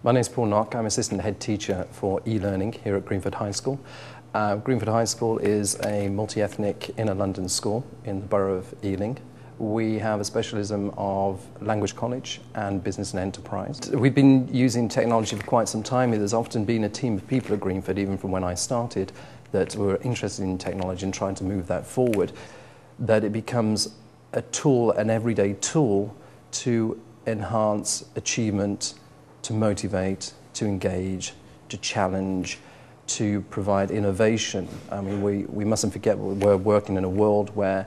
My name is Paul Nock. I'm Assistant Head Teacher for e-learning here at Greenford High School. Greenford High School is a multi-ethnic inner London school in the borough of Ealing. We have a specialism of language college and business and enterprise. We've been using technology for quite some time. There's often been a team of people at Greenford, even from when I started, that were interested in technology and trying to move that forward, that it becomes a tool, an everyday tool to enhance achievement, to motivate, to engage, to challenge, to provide innovation. I mean, we mustn't forget we're working in a world where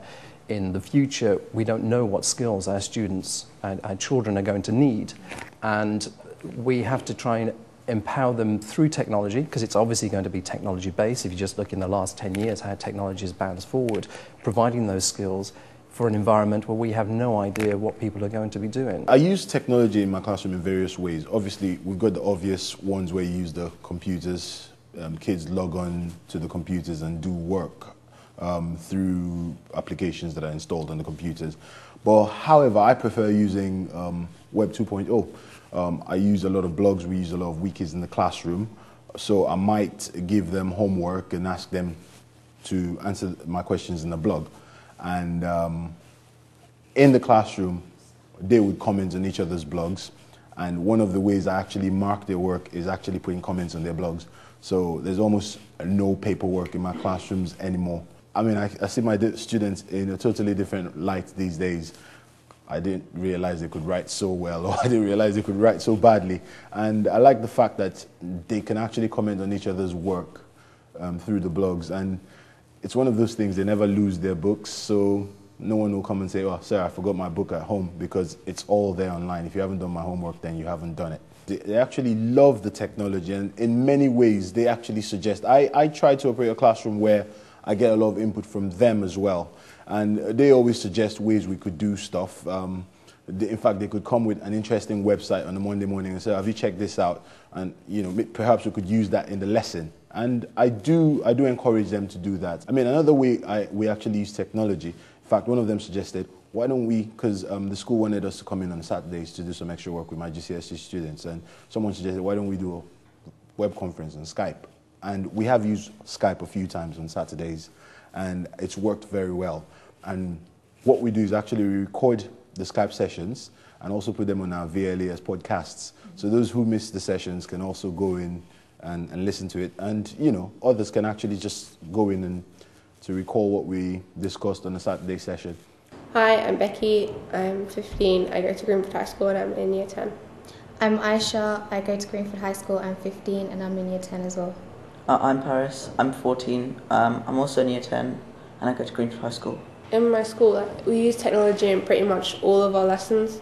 in the future we don't know what skills our students and our children are going to need, and we have to try and empower them through technology, because it's obviously going to be technology based. If you just look in the last 10 years how technology has bounced forward, providing those skills for an environment where we have no idea what people are going to be doing. I use technology in my classroom in various ways. Obviously, we've got the obvious ones where you use the computers. Kids log on to the computers and do work through applications that are installed on the computers. But however, I prefer using Web 2.0. I use a lot of blogs, we use a lot of wikis in the classroom. So I might give them homework and ask them to answer my questions in the blog. And in the classroom, they would comment on each other's blogs. And one of the ways I actually mark their work is actually putting comments on their blogs. So there's almost no paperwork in my classrooms anymore. I mean, I see my students in a totally different light these days. I didn't realize they could write so well, or I didn't realize they could write so badly. And I like the fact that they can actually comment on each other's work through the blogs. And it's one of those things, they never lose their books, so no one will come and say, oh, sir, I forgot my book at home, because it's all there online. If you haven't done my homework, then you haven't done it. They actually love the technology, and in many ways, they actually suggest. I try to operate a classroom where I get a lot of input from them as well, and they always suggest ways we could do stuff. In fact, they could come with an interesting website on a Monday morning and say, have you checked this out? And perhaps we could use that in the lesson. And I do encourage them to do that. I mean, another way we actually use technology, in fact, one of them suggested, why don't we, because the school wanted us to come in on Saturdays to do some extra work with my GCSE students, and someone suggested, why don't we do a web conference on Skype? And we have used Skype a few times on Saturdays, and it's worked very well. And what we do is actually we record the Skype sessions and also put them on our VLA as podcasts. So those who miss the sessions can also go in and listen to it. And, others can actually just go in and to recall what we discussed on the Saturday session. Hi, I'm Becky. I'm 15. I go to Greenford High School and I'm in Year 10. I'm Aisha. I go to Greenford High School. I'm 15 and I'm in Year 10 as well. I'm Paris. I'm 14. I'm also in Year 10 and I go to Greenford High School. In my school, we use technology in pretty much all of our lessons.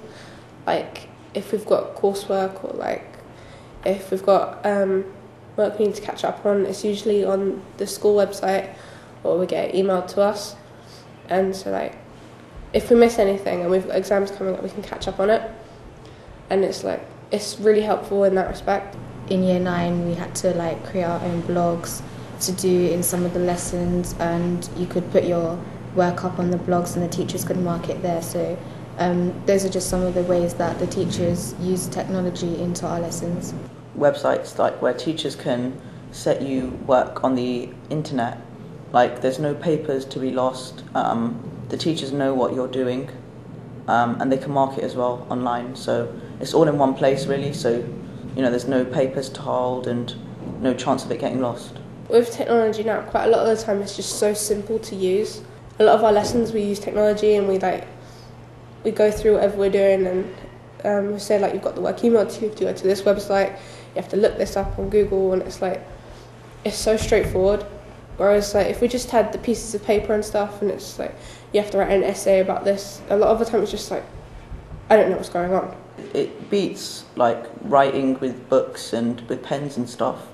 Like, if we've got coursework or if we've got work we need to catch up on, it's usually on the school website or we get emailed to us. And so if we miss anything and we've got exams coming up, we can catch up on it. And it's really helpful in that respect. In Year 9, we had to create our own blogs to do in some of the lessons, and you could put your work up on the blogs and the teachers could mark it there. So those are just some of the ways that the teachers use technology into our lessons. Websites where teachers can set you work on the internet, there's no papers to be lost. The teachers know what you're doing, and they can mark it as well online. So it's all in one place really, so there's no papers to hold and no chance of it getting lost. With technology now, quite a lot of the time it's just so simple to use. A lot of our lessons we use technology, and we go through whatever we're doing, and we say you've got the work emailed to you, to go to this website, you have to look this up on Google, and it's so straightforward. Whereas if we just had the pieces of paper and stuff, and it's you have to write an essay about this, a lot of the time it's just I don't know what's going on. It beats writing with books and with pens and stuff,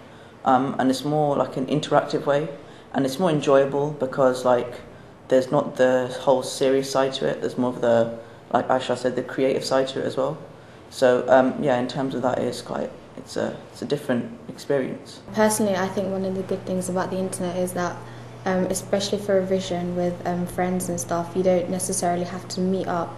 and it's more an interactive way, and it's more enjoyable because there's not the whole serious side to it. There's more of the, like Aisha said, the creative side to it as well. So in terms of that, it's a different experience. Personally, I think one of the good things about the internet is that, especially for revision with friends and stuff, you don't necessarily have to meet up,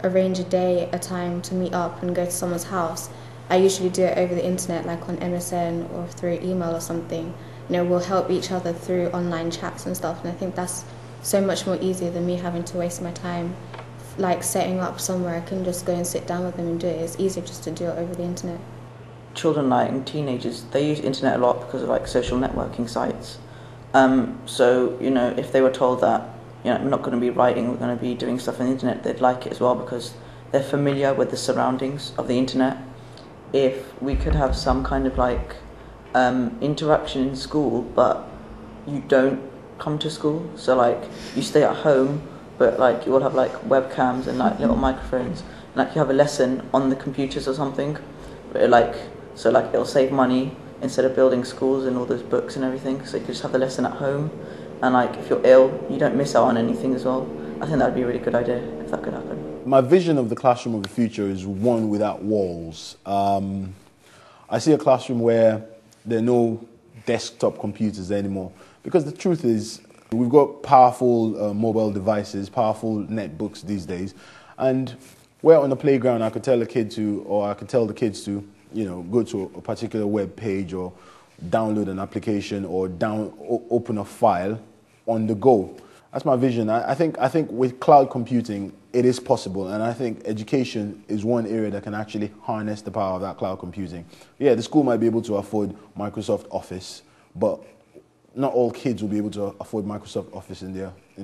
arrange a day, a time to meet up and go to someone's house. I usually do it over the internet, like on MSN or through email or something. We'll help each other through online chats and stuff, and I think that's so much more easier than me having to waste my time like setting up somewhere. I can just go and sit down with them and do it. It's easier just to do it over the internet. Children and teenagers, they use internet a lot because of like social networking sites. So if they were told that we're not going to be writing, we're going to be doing stuff on the internet, they'd like it as well because they're familiar with the surroundings of the internet. If we could have some kind of like interaction in school, but you don't come to school, so like you stay at home, but like you all have like webcams and like little microphones, and like you have a lesson on the computers or something, so it'll save money instead of building schools and all those books and everything. So you could just have the lesson at home, and like if you're ill, you don't miss out on anything as well. I think that would be a really good idea if that could happen. My vision of the classroom of the future is one without walls. I see a classroom where there are no desktop computers anymore, because the truth is we've got powerful mobile devices, powerful netbooks these days, and where on the playground I could tell the kids to go to a particular web page or download an application or open a file on the go. That's my vision. I think with cloud computing, it is possible, and I think education is one area that can actually harness the power of that cloud computing. Yeah, the school might be able to afford Microsoft Office, but not all kids will be able to afford Microsoft Office in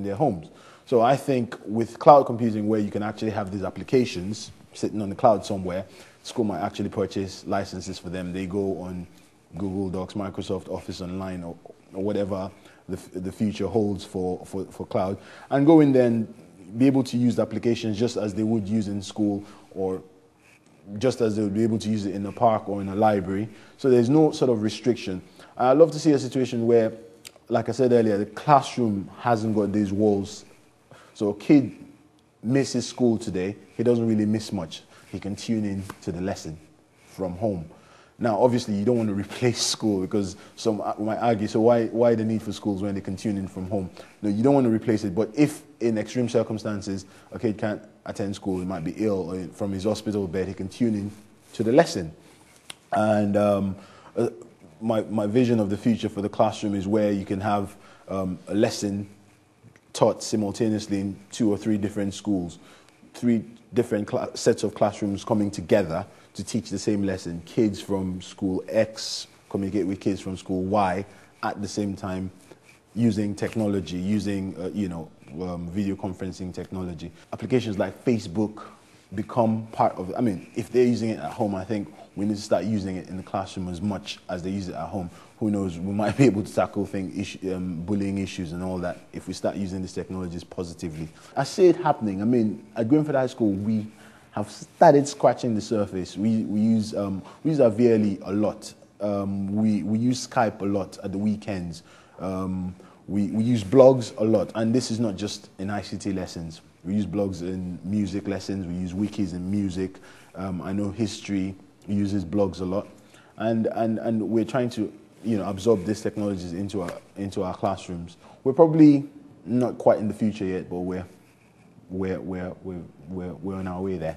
their homes. So I think with cloud computing, where you can actually have these applications sitting on the cloud somewhere, school might actually purchase licenses for them. They go on Google Docs, Microsoft Office Online, or whatever the future holds for cloud, and go in there and be able to use the applications just as they would use in school, or just as they would be able to use it in a park or in a library. So there's no sort of restriction. I'd love to see a situation where, like I said earlier, the classroom hasn't got these walls. So a kid misses school today, he doesn't really miss much. He can tune in to the lesson from home. Now, obviously, you don't want to replace school, because some might argue, so why the need for schools when they can tune in from home? No, you don't want to replace it, but if in extreme circumstances a kid can't attend school, he might be ill, or from his hospital bed, he can tune in to the lesson. And my vision of the future for the classroom is where you can have a lesson taught simultaneously in 2 or 3 different schools, 3 different sets of classrooms coming together to teach the same lesson. Kids from school X communicate with kids from school Y at the same time, using technology, using video conferencing technology. Applications like Facebook become part of it. I mean, if they're using it at home, I think we need to start using it in the classroom as much as they use it at home. Who knows, we might be able to tackle bullying issues and all that if we start using these technologies positively. I see it happening. I mean, at Greenford High School, we have started scratching the surface. We use our VLE a lot. We use Skype a lot at the weekends. We use blogs a lot, and this is not just in ICT lessons. We use blogs in music lessons. We use wikis in music. I know history uses blogs a lot, and we're trying to absorb these technologies into our classrooms. We're probably not quite in the future yet, but we're on our way there.